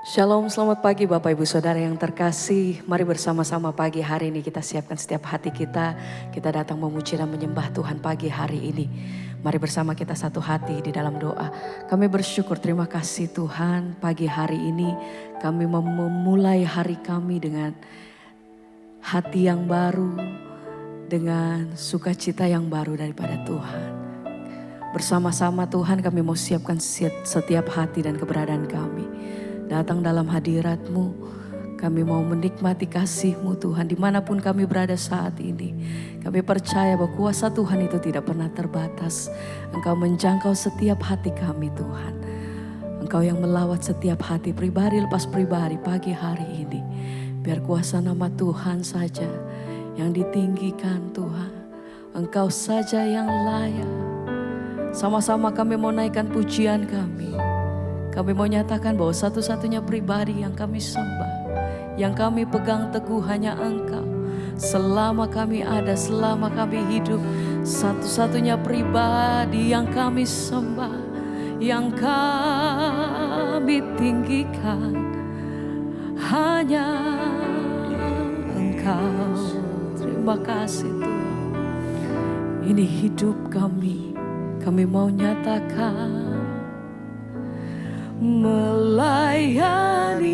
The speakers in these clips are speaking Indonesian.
Shalom, selamat pagi Bapak Ibu Saudara yang terkasih. Mari bersama-sama pagi hari ini kita siapkan setiap hati kita. Kita datang memuji dan menyembah Tuhan pagi hari ini. Mari bersama kita satu hati di dalam doa. Kami bersyukur, terima kasih Tuhan, pagi hari ini kami memulai hari kami dengan hati yang baru, dengan sukacita yang baru daripada Tuhan. Bersama-sama Tuhan kami mau siapkan setiap hati dan keberadaan kami. Datang dalam hadirat-Mu, kami mau menikmati kasih-Mu Tuhan dimanapun kami berada saat ini. Kami percaya bahwa kuasa Tuhan itu tidak pernah terbatas. Engkau menjangkau setiap hati kami Tuhan. Engkau yang melawat setiap hati pribadi lepas pribadi pagi hari ini. Biar kuasa nama Tuhan saja yang ditinggikan Tuhan. Engkau saja yang layak. Sama-sama kami mau naikkan pujian kami. Kami mau nyatakan bahwa satu-satunya pribadi yang kami sembah, yang kami pegang teguh hanya Engkau. Selama kami ada, selama kami hidup, satu-satunya pribadi yang kami sembah, yang kami tinggikan, hanya Engkau. Terima kasih Tuhan. Ini hidup kami mau nyatakan. Melayani,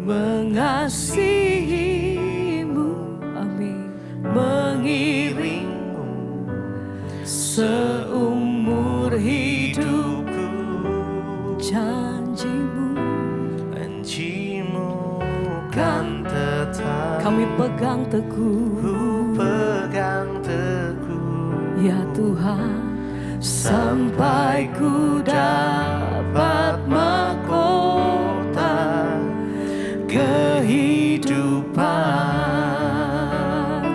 mengasihi-Mu, amin. Mengiring-Mu seumur hidupku. Janji-Mu kan tetap kami pegang teguh, ya Tuhan. Sampai ku dapat mahkota kehidupan.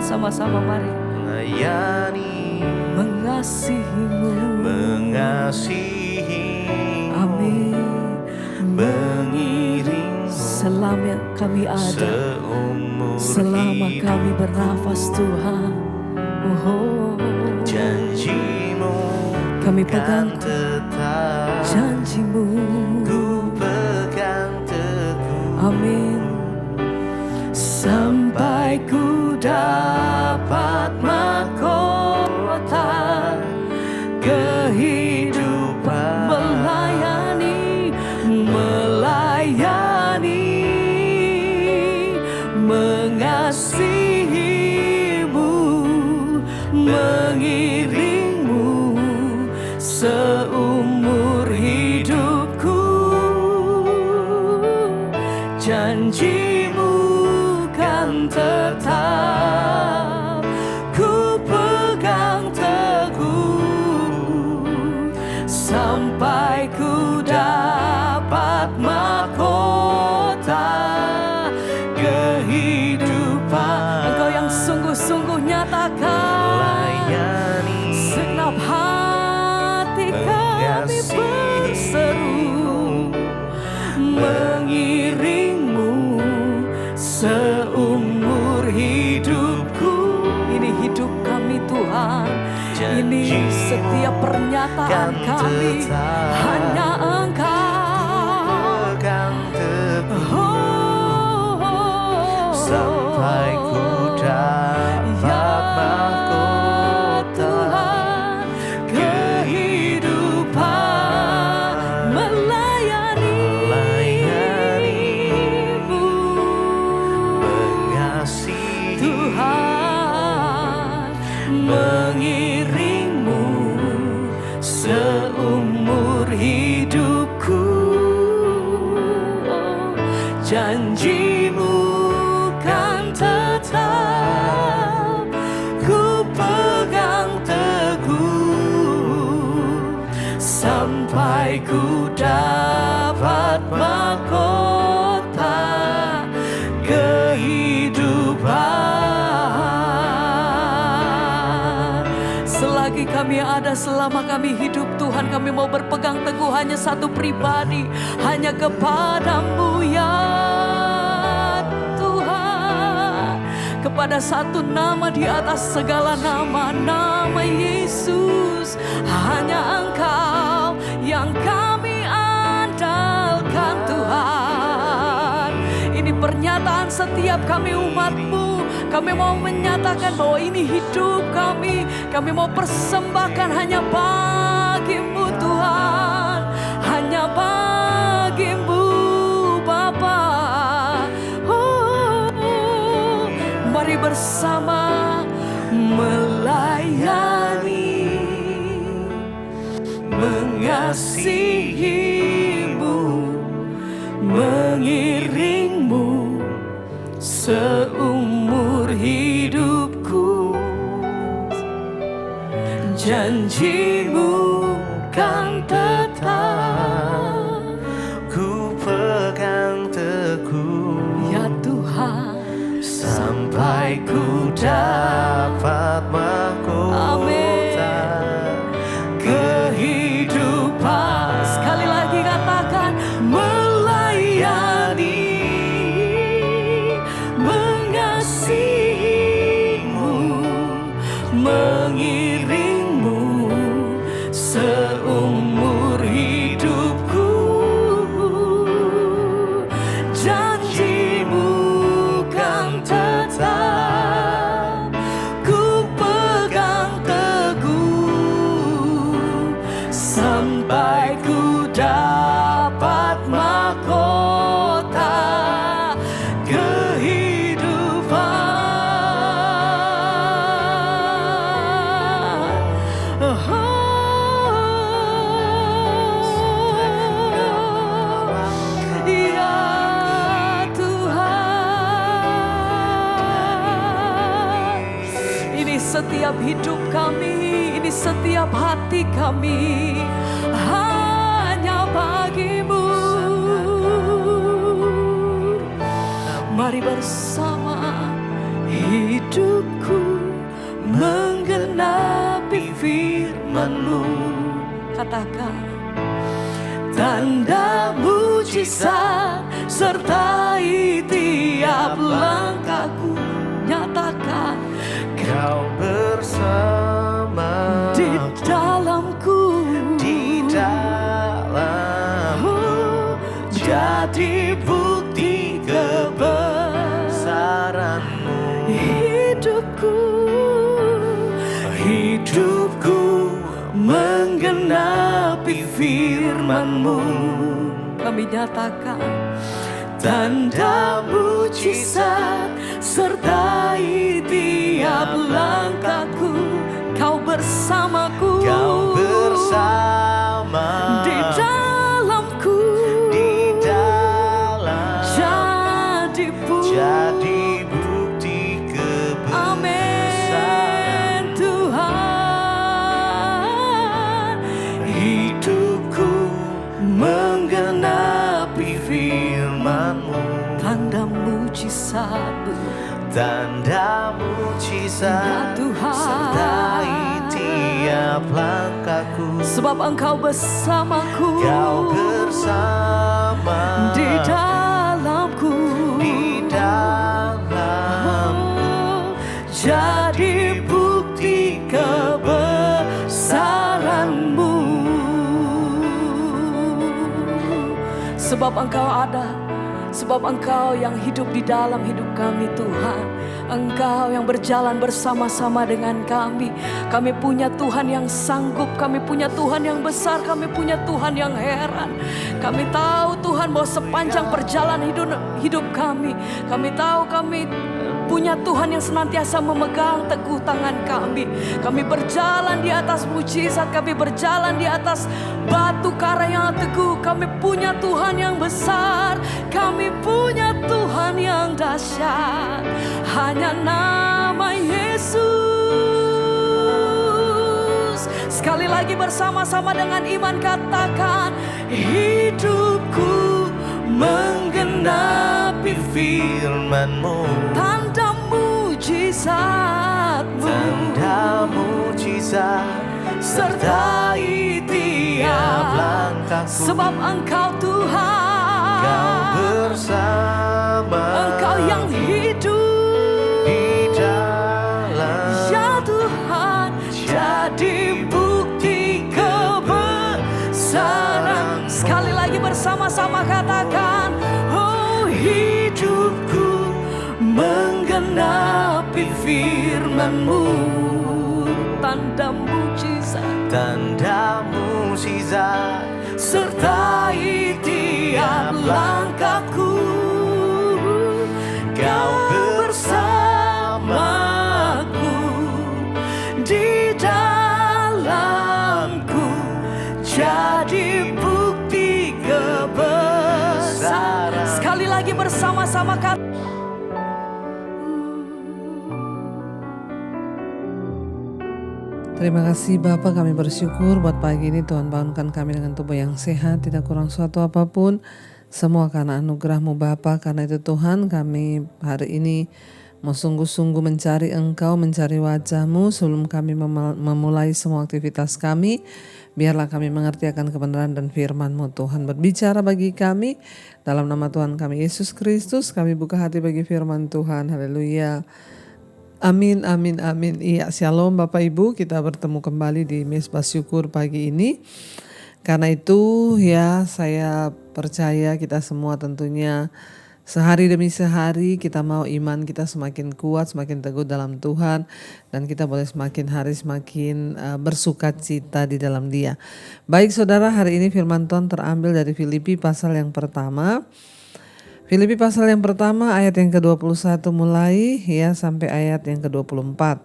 Sama-sama mari melayani, mengasihi-Mu, amin. Mengiring selama kami ada, selama kami bernafas Tuhan. Oh, janji-Mu kami pegang tetap, janji-Mu ku pegang teguh, amin. Sampai ku dapat mahkota kehidupan. Melayani, mengasihi-Mu, mengiring-Mu seumur hidupku. Janji-Mu kan tetap ku pegang teguh. Sampai ku dapat mahkota kehidupan. Engkau yang sungguh-sungguh nyatakan, segenap hati kami berseru, mengiring-Mu seumur hidupku. Ini hidup kami Tuhan, ini setiap pernyataan kami hanya Engkau. Sampai ku dapat mahkota kehidupan. Melayani-Mu, mengasihi Tuhan, mengiring-Mu seumur hidupku. Janji-Mu kan tetap ku pegang teguh. Sampai ku dapat mahkota kehidupan. Selagi kami ada, selama kami hidup Tuhan, kami mau berpegang teguh hanya satu pribadi, hanya kepada-Mu ya Tuhan. Kepada satu nama di atas segala nama, nama Yesus. Hanya Engkau yang kami andalkan. pernyataan setiap kami umat-Mu. Kami mau menyatakan bahwa ini hidup kami. Kami mau persembahkan hanya bagi-Mu Tuhan, hanya bagi-Mu Bapa. Mari bersama melayani, mengasihi-Mu, mengiring-Mu seumur hidupku. Janji-Mu kan tetap ku pegang teguh, ya Tuhan, sampai ku dapat mahkota kehidupan. Sekali lagi katakan, melayani, mengasihi-Mu, mengiring-Mu seumur hidupku. Janji-Mu kan tetap ku pegang teguh, sampai ku dapat mahkota kehidupan. Ya Tuhan, ini setiap hidup kami, ini setiap hati kami, hanya bagi-Mu. Mari bersama, hidupku menggenapi firman-Mu. Katakan, tanda mujizat sertai tiap langkahku. Nyatakan, Kau bersama di dalamku, di dalamku, jadi bukti kebesaran-Mu. Hidupku menggenapi firman-Mu. Kami nyatakan, tanda mujizat sertai tiap langkahku. Kau bersamaku, Kau bersama di dalamku, di dalam, jadi bukti kebesaran. Amin Tuhan. Hidupku menggenapi firman-Mu, tanda mujizat-Mu, tanda mujizat ya Tuhan, sertai tiap langkahku. sebab Engkau bersamaku, Kau bersama di dalamku, di dalamku, jadi bukti kebesaran-Mu. Sebab Engkau ada, sebab Engkau yang hidup di dalam hidup kami Tuhan. Engkau yang berjalan bersama-sama dengan kami. Kami punya Tuhan yang sanggup, kami punya Tuhan yang besar, kami punya Tuhan yang heran. Kami tahu Tuhan bahwa sepanjang perjalanan hidup kami tahu kami punya Tuhan yang senantiasa memegang teguh tangan kami. Kami berjalan di atas mujizat, kami berjalan di atas batu karang yang teguh. Kami punya Tuhan yang besar, kami punya Tuhan yang dahsyat. Hanya nama Yesus. Sekali lagi bersama-sama dengan iman katakan, hidupku menggenapi firman-Mu, tanda mujizat-Mu, tanda mujizat sertai tiap langkahku. sebab Engkau Tuhan, Kau bersama, Engkau yang hidup di dalam, ya Tuhan, jadi bukti kebesaran. Sekali lagi bersama-sama katakan, oh hidupku firman-Mu, tanda mujizat sertai tiap langkahku. Kau bersamaku di dalamku, jadi bukti kebesaran. Sekali lagi bersama-sama kata. Terima kasih Bapa, kami bersyukur buat pagi ini Tuhan bangunkan kami dengan tubuh yang sehat, tidak kurang suatu apapun. Semua karena anugerah-Mu Bapa, karena itu Tuhan kami hari ini mau sungguh-sungguh mencari Engkau, mencari wajah-Mu sebelum kami memulai semua aktivitas kami. Biarlah kami mengerti akan kebenaran dan firman-Mu Tuhan. Berbicara bagi kami, dalam nama Tuhan kami Yesus Kristus kami buka hati bagi firman Tuhan. Haleluya. Amin, amin, amin. Iya, shalom Bapak Ibu, kita bertemu kembali di Mezbah Syukur pagi ini. Karena itu ya saya percaya kita semua tentunya sehari demi sehari kita mau iman kita semakin kuat, semakin teguh dalam Tuhan. Dan kita boleh semakin hari semakin bersuka cita di dalam Dia. Baik saudara, hari ini firman Tuhan terambil dari Filipi pasal yang pertama. Filipi pasal yang pertama ayat yang ke-21 mulai ya sampai ayat yang ke-24.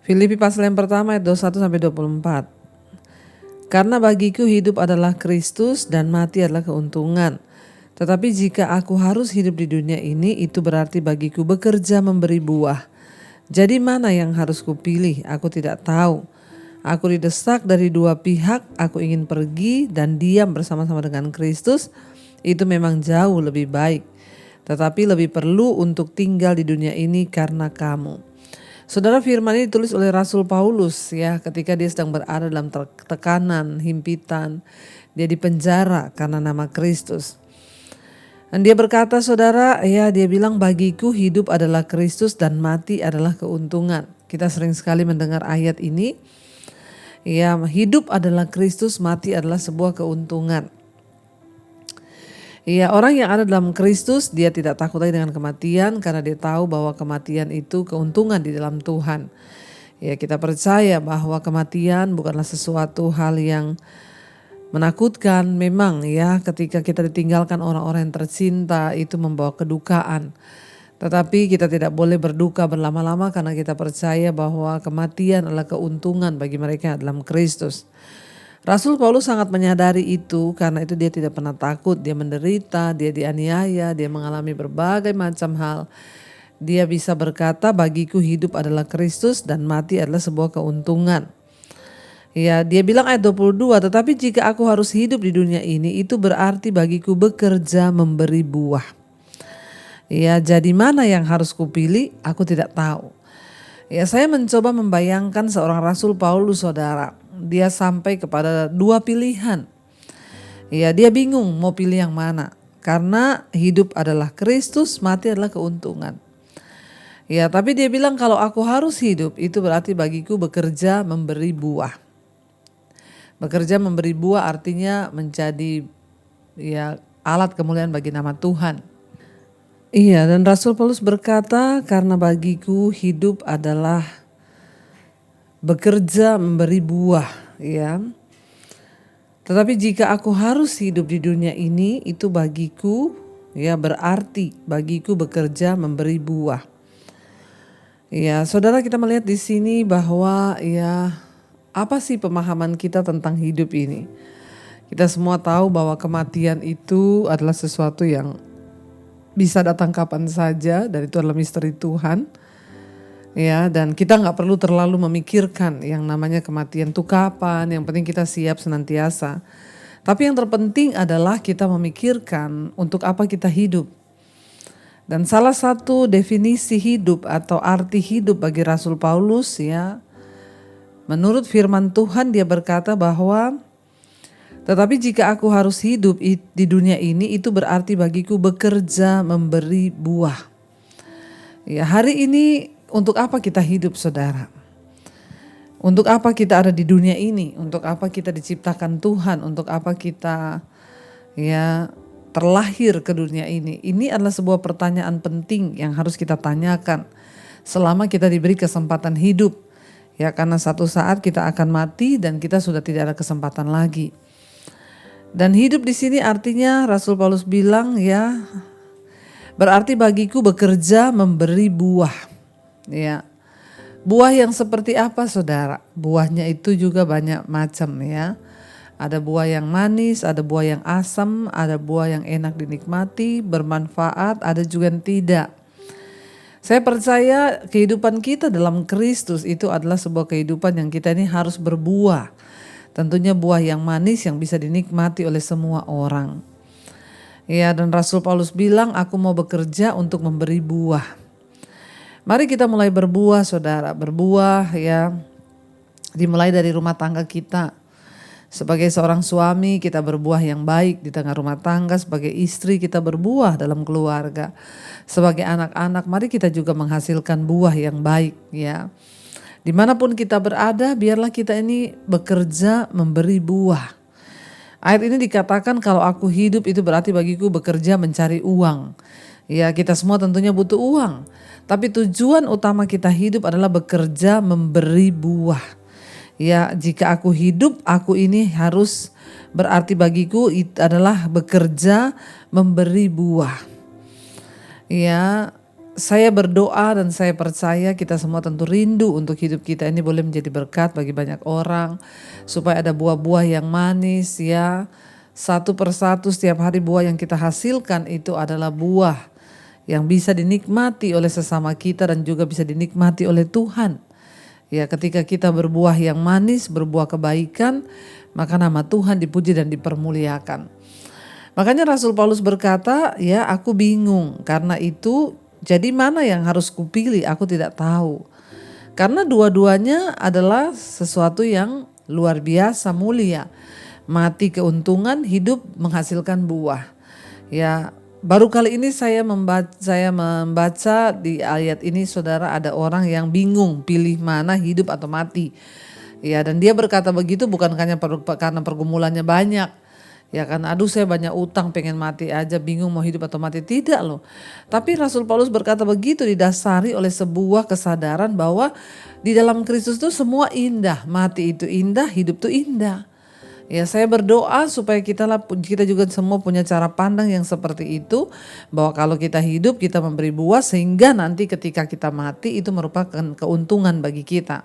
Filipi pasal yang pertama ayat 21 sampai 24. Karena bagiku hidup adalah Kristus dan mati adalah keuntungan. Tetapi jika aku harus hidup di dunia ini, itu berarti bagiku bekerja memberi buah. Jadi mana yang harus kupilih? Aku tidak tahu. Aku didesak dari dua pihak, aku ingin pergi dan diam bersama-sama dengan Kristus. Itu memang jauh lebih baik. Tetapi lebih perlu untuk tinggal di dunia ini karena kamu. Saudara, firman ini ditulis oleh Rasul Paulus ya, ketika dia sedang berada dalam tekanan, himpitan. Dia dipenjara karena nama Kristus. Dan dia berkata saudara, ya dia bilang bagiku hidup adalah Kristus dan mati adalah keuntungan. Kita sering sekali mendengar ayat ini. Ya, hidup adalah Kristus, mati adalah sebuah keuntungan. Ya, orang yang ada dalam Kristus dia tidak takut lagi dengan kematian karena dia tahu bahwa kematian itu keuntungan di dalam Tuhan. Ya, kita percaya bahwa kematian bukanlah sesuatu hal yang menakutkan. Memang ya, ketika kita ditinggalkan orang-orang yang tercinta itu membawa kedukaan. Tetapi kita tidak boleh berduka berlama-lama karena kita percaya bahwa kematian adalah keuntungan bagi mereka yang dalam Kristus. Rasul Paulus sangat menyadari itu, karena itu dia tidak pernah takut. Dia menderita, dia dianiaya, dia mengalami berbagai macam hal. Dia bisa berkata bagiku hidup adalah Kristus dan mati adalah sebuah keuntungan. Ya, dia bilang ayat 22, tetapi jika aku harus hidup di dunia ini, itu berarti bagiku bekerja memberi buah. Ya, jadi mana yang harus kupilih? Aku tidak tahu. Ya, saya mencoba membayangkan seorang Rasul Paulus saudara. Dia sampai kepada dua pilihan. Ya, dia bingung mau pilih yang mana. Karena hidup adalah Kristus, mati adalah keuntungan. Ya, tapi dia bilang kalau aku harus hidup itu berarti bagiku bekerja memberi buah. Bekerja memberi buah artinya menjadi ya alat kemuliaan bagi nama Tuhan. Iya, dan Rasul Paulus berkata karena bagiku hidup adalah bekerja memberi buah, ya. Tetapi jika aku harus hidup di dunia ini, itu bagiku, ya berarti bagiku bekerja memberi buah. Ya, saudara, kita melihat di sini bahwa ya apa sih pemahaman kita tentang hidup ini? Kita semua tahu bahwa kematian itu adalah sesuatu yang bisa datang kapan saja dan itu adalah misteri Tuhan. Ya, dan kita nggak perlu terlalu memikirkan yang namanya kematian itu kapan, yang penting kita siap senantiasa. Tapi yang terpenting adalah kita memikirkan untuk apa kita hidup. Dan salah satu definisi hidup atau arti hidup bagi Rasul Paulus ya, menurut firman Tuhan dia berkata bahwa tetapi jika aku harus hidup di dunia ini itu berarti bagiku bekerja memberi buah. Ya, hari ini untuk apa kita hidup saudara? Untuk apa kita ada di dunia ini? Untuk apa kita diciptakan Tuhan? Untuk apa kita ya terlahir ke dunia ini? Ini adalah sebuah pertanyaan penting yang harus kita tanyakan selama kita diberi kesempatan hidup. Ya, karena satu saat kita akan mati dan kita sudah tidak ada kesempatan lagi. Dan hidup di sini artinya Rasul Paulus bilang ya, berarti bagiku bekerja memberi buah. Ya. Buah yang seperti apa saudara? Buahnya itu juga banyak macam ya. Ada buah yang manis, ada buah yang asam, ada buah yang enak dinikmati, bermanfaat, ada juga yang tidak. Saya percaya kehidupan kita dalam Kristus itu adalah sebuah kehidupan yang kita ini harus berbuah. Tentunya buah yang manis yang bisa dinikmati oleh semua orang. Ya, dan Rasul Paulus bilang, aku mau bekerja untuk memberi buah. Mari kita mulai berbuah saudara, berbuah ya. Dimulai dari rumah tangga kita. Sebagai seorang suami kita berbuah yang baik di tengah rumah tangga, sebagai istri kita berbuah dalam keluarga. Sebagai anak-anak mari kita juga menghasilkan buah yang baik ya. Dimanapun kita berada biarlah kita ini bekerja memberi buah. Ayat ini dikatakan kalau aku hidup itu berarti bagiku bekerja mencari uang. Ya, kita semua tentunya butuh uang. Tapi tujuan utama kita hidup adalah bekerja memberi buah. Ya, jika aku hidup, aku ini harus berarti bagiku itu adalah bekerja memberi buah. Ya, saya berdoa dan saya percaya kita semua tentu rindu untuk hidup kita ini boleh menjadi berkat bagi banyak orang. Supaya ada buah-buah yang manis ya. Satu persatu setiap hari buah yang kita hasilkan itu adalah buah yang bisa dinikmati oleh sesama kita dan juga bisa dinikmati oleh Tuhan. Ya, ketika kita berbuah yang manis, berbuah kebaikan, maka nama Tuhan dipuji dan dipermuliakan. Makanya Rasul Paulus berkata, ya aku bingung karena itu jadi mana yang harus kupilih aku tidak tahu. Karena dua-duanya adalah sesuatu yang luar biasa mulia. Mati keuntungan, hidup menghasilkan buah. Ya, baru kali ini saya membaca di ayat ini saudara ada orang yang bingung pilih mana hidup atau mati. Ya, dan dia berkata begitu bukan hanya karena pergumulannya banyak. Ya kan, aduh saya banyak utang pengen mati aja bingung mau hidup atau mati. Tidak loh. Tapi Rasul Paulus berkata begitu didasari oleh sebuah kesadaran bahwa di dalam Kristus itu semua indah. Mati itu indah, hidup itu indah. Ya, saya berdoa supaya kita juga semua punya cara pandang yang seperti itu, bahwa kalau kita hidup kita memberi buah sehingga nanti ketika kita mati itu merupakan keuntungan bagi kita.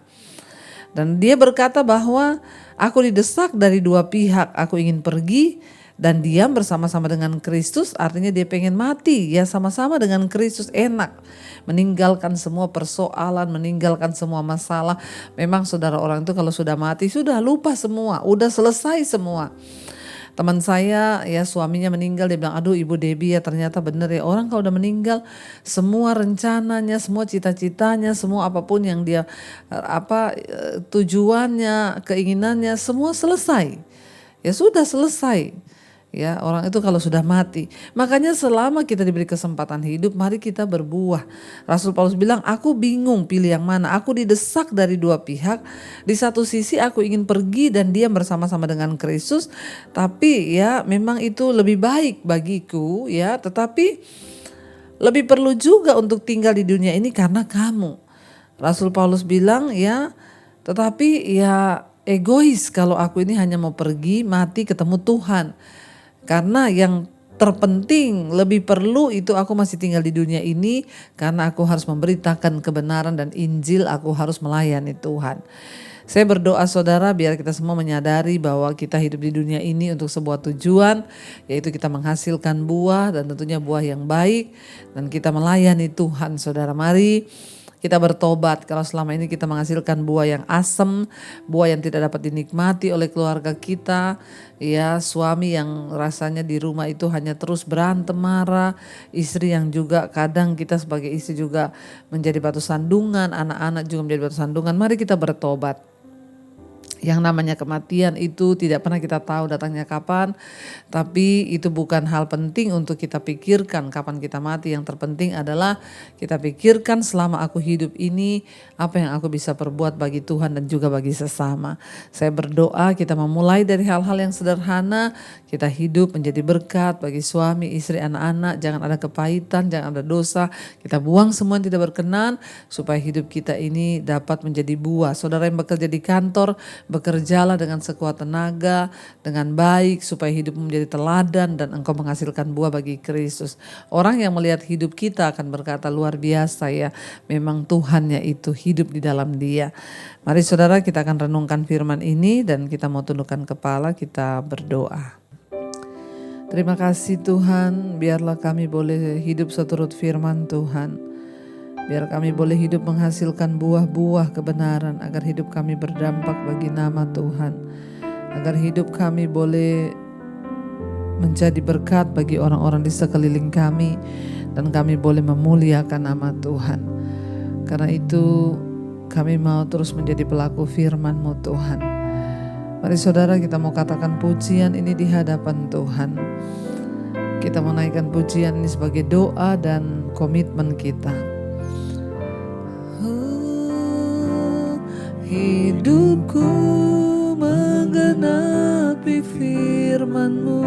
Dan dia berkata bahwa aku didesak dari dua pihak, aku ingin pergi dan diam bersama-sama dengan Kristus, artinya dia pengen mati ya sama-sama dengan Kristus, enak. Meninggalkan semua persoalan, meninggalkan semua masalah. Memang saudara orang itu kalau sudah mati sudah lupa semua, udah selesai semua. Teman saya ya suaminya meninggal, dia bilang aduh Ibu Debbie ya ternyata bener ya orang kalau udah meninggal semua rencananya, semua cita-citanya, semua apapun yang dia tujuannya, keinginannya semua selesai. Ya sudah selesai. Ya, orang itu kalau sudah mati. Makanya selama kita diberi kesempatan hidup, mari kita berbuah. Rasul Paulus bilang, aku bingung pilih yang mana. Aku didesak dari dua pihak. Di satu sisi aku ingin pergi dan diam bersama-sama dengan Kristus. Tapi ya memang itu lebih baik bagiku ya. Tetapi lebih perlu juga untuk tinggal di dunia ini karena kamu. Rasul Paulus bilang ya, tetapi ya egois kalau aku ini hanya mau pergi, mati, ketemu Tuhan. Karena yang terpenting lebih perlu itu aku masih tinggal di dunia ini karena aku harus memberitakan kebenaran dan Injil, aku harus melayani Tuhan. Saya berdoa saudara biar kita semua menyadari bahwa kita hidup di dunia ini untuk sebuah tujuan, yaitu kita menghasilkan buah dan tentunya buah yang baik dan kita melayani Tuhan. Saudara mari kita bertobat kalau selama ini kita menghasilkan buah yang asam, buah yang tidak dapat dinikmati oleh keluarga kita. Ya, suami yang rasanya di rumah itu hanya terus berantem marah, istri yang juga kadang kita sebagai istri juga menjadi batu sandungan, anak-anak juga menjadi batu sandungan. Mari kita bertobat. Yang namanya kematian itu tidak pernah kita tahu datangnya kapan, tapi itu bukan hal penting untuk kita pikirkan kapan kita mati. Yang terpenting adalah kita pikirkan selama aku hidup ini apa yang aku bisa perbuat bagi Tuhan dan juga bagi sesama. Saya berdoa kita memulai dari hal-hal yang sederhana, kita hidup menjadi berkat bagi suami, istri, anak-anak. Jangan ada kepahitan, jangan ada dosa. Kita buang semua yang tidak berkenan supaya hidup kita ini dapat menjadi buah. Saudara yang bekerja di kantor, bekerjalah dengan sekuat tenaga, dengan baik supaya hidupmu menjadi teladan dan engkau menghasilkan buah bagi Kristus. Orang yang melihat hidup kita akan berkata luar biasa ya, memang Tuhannya itu hidup di dalam dia. Mari saudara kita akan renungkan firman ini dan kita mau tundukkan kepala, kita berdoa. Terima kasih Tuhan, biarlah kami boleh hidup seturut firman Tuhan. Biar kami boleh hidup menghasilkan buah-buah kebenaran agar hidup kami berdampak bagi nama Tuhan. Agar hidup kami boleh menjadi berkat bagi orang-orang di sekeliling kami dan kami boleh memuliakan nama Tuhan. Karena itu kami mau terus menjadi pelaku firman-Mu Tuhan. Mari saudara kita mau katakan pujian ini di hadapan Tuhan. Kita mau naikkan pujian ini sebagai doa dan komitmen kita. Hidupku menggenapi firman-Mu,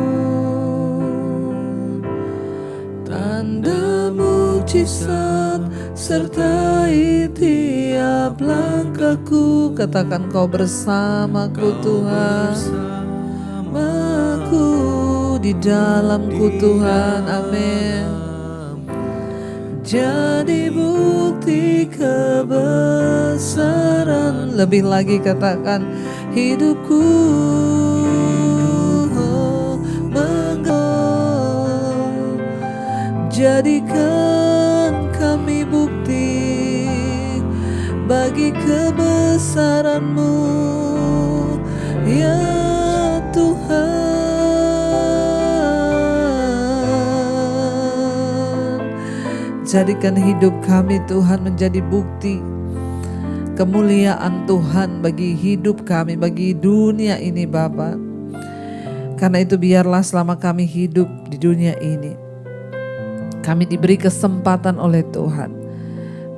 tanda mujizat sertai tiap langkahku. Katakan kau bersamaku Tuhan, bersamaku di dalamku Tuhan, amin. Jadi bukti kebesaran. Lebih lagi katakan hidupku jadikan kami bukti bagi kebesaran-Mu ya Tuhan. Jadikan hidup kami Tuhan menjadi bukti kemuliaan Tuhan bagi hidup kami, bagi dunia ini Bapa. Karena itu biarlah selama kami hidup di dunia ini, kami diberi kesempatan oleh Tuhan.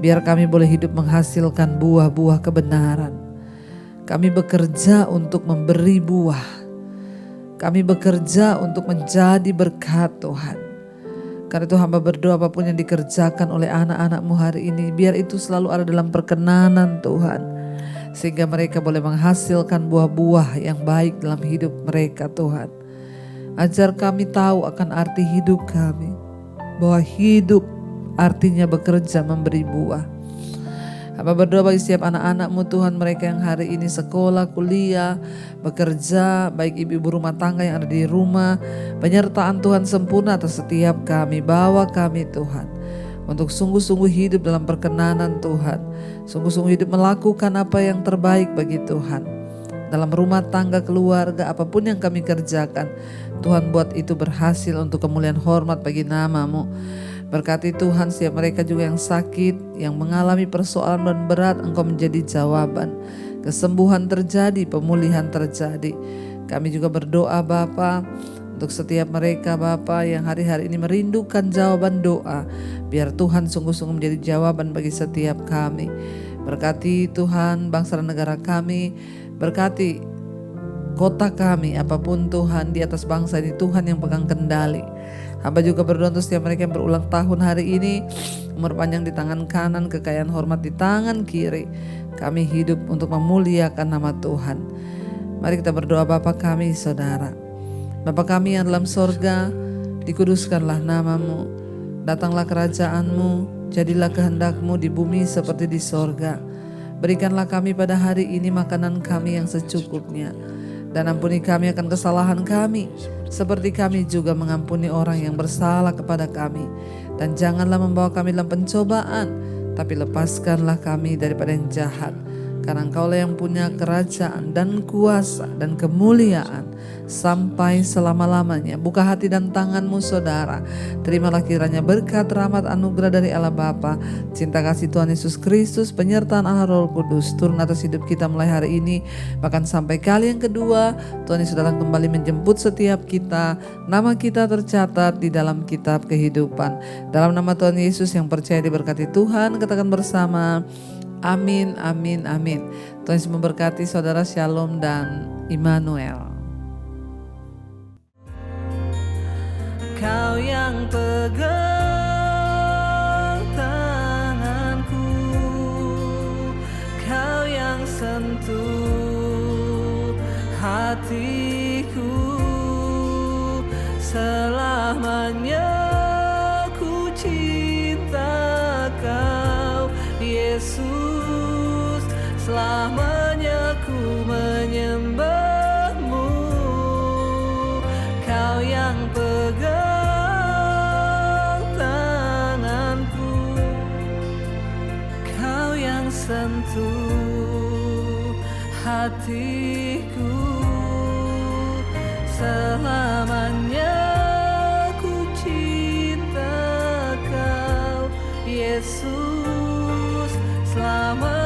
Biar kami boleh hidup menghasilkan buah-buah kebenaran. Kami bekerja untuk memberi buah. Kami bekerja untuk menjadi berkat Tuhan. Karena itu hamba berdoa apapun yang dikerjakan oleh anak-anak-Mu hari ini, biar itu selalu ada dalam perkenanan Tuhan. Sehingga mereka boleh menghasilkan buah-buah yang baik dalam hidup mereka Tuhan. Ajar kami tahu akan arti hidup kami. Bahwa hidup artinya bekerja memberi buah. Hamba berdoa bagi setiap anak-anak-Mu Tuhan, mereka yang hari ini sekolah, kuliah, bekerja, baik ibu-ibu rumah tangga yang ada di rumah. Penyertaan Tuhan sempurna atas setiap kami. Bawa kami Tuhan untuk sungguh-sungguh hidup dalam perkenanan Tuhan. Sungguh-sungguh hidup melakukan apa yang terbaik bagi Tuhan. Dalam rumah tangga, keluarga, apapun yang kami kerjakan, Tuhan buat itu berhasil untuk kemuliaan hormat bagi nama-Mu. Berkati Tuhan setiap mereka juga yang sakit, yang mengalami persoalan dan berat, Engkau menjadi jawaban. Kesembuhan terjadi, pemulihan terjadi. Kami juga berdoa Bapa untuk setiap mereka Bapa yang hari-hari ini merindukan jawaban doa. Biar Tuhan sungguh-sungguh menjadi jawaban bagi setiap kami. Berkati Tuhan bangsa dan negara kami, berkati kota kami, apapun Tuhan di atas bangsa ini Tuhan yang pegang kendali. Hamba juga berdoa untuk setiap mereka yang berulang tahun hari ini, umur panjang di tangan kanan, kekayaan hormat di tangan kiri. Kami hidup untuk memuliakan nama Tuhan. Mari kita berdoa Bapa kami saudara. Bapa kami yang dalam sorga, dikuduskanlah nama-Mu. Datanglah kerajaan-Mu, jadilah kehendak-Mu di bumi seperti di sorga. Berikanlah kami pada hari ini makanan kami yang secukupnya. Dan ampuni kami akan kesalahan kami, seperti kami juga mengampuni orang yang bersalah kepada kami. Dan janganlah membawa kami dalam pencobaan, tapi lepaskanlah kami daripada yang jahat. karena Engkaulah yang punya kerajaan dan kuasa dan kemuliaan sampai selama-lamanya. Buka hati dan tanganmu saudara, terimalah kiranya berkat, rahmat, anugerah dari Allah Bapa, cinta kasih Tuhan Yesus Kristus, penyertaan Allah Roh Kudus turun atas hidup kita mulai hari ini, bahkan sampai kali yang kedua Tuhan Yesus datang kembali menjemput setiap kita. Nama kita tercatat di dalam kitab kehidupan. Dalam nama Tuhan Yesus yang percaya diberkati Tuhan, katakan bersama, amin, amin, amin. Tuhan Yesus memberkati saudara, shalom dan Immanuel. Kau yang pegang tanganku, Kau yang sentuh hatiku, selamanya ku cinta Kau Yesus, selamanya ku menyembahmu. Kau yang pegang sentuh hatiku, selamanya ku cinta Kau Yesus, selamanya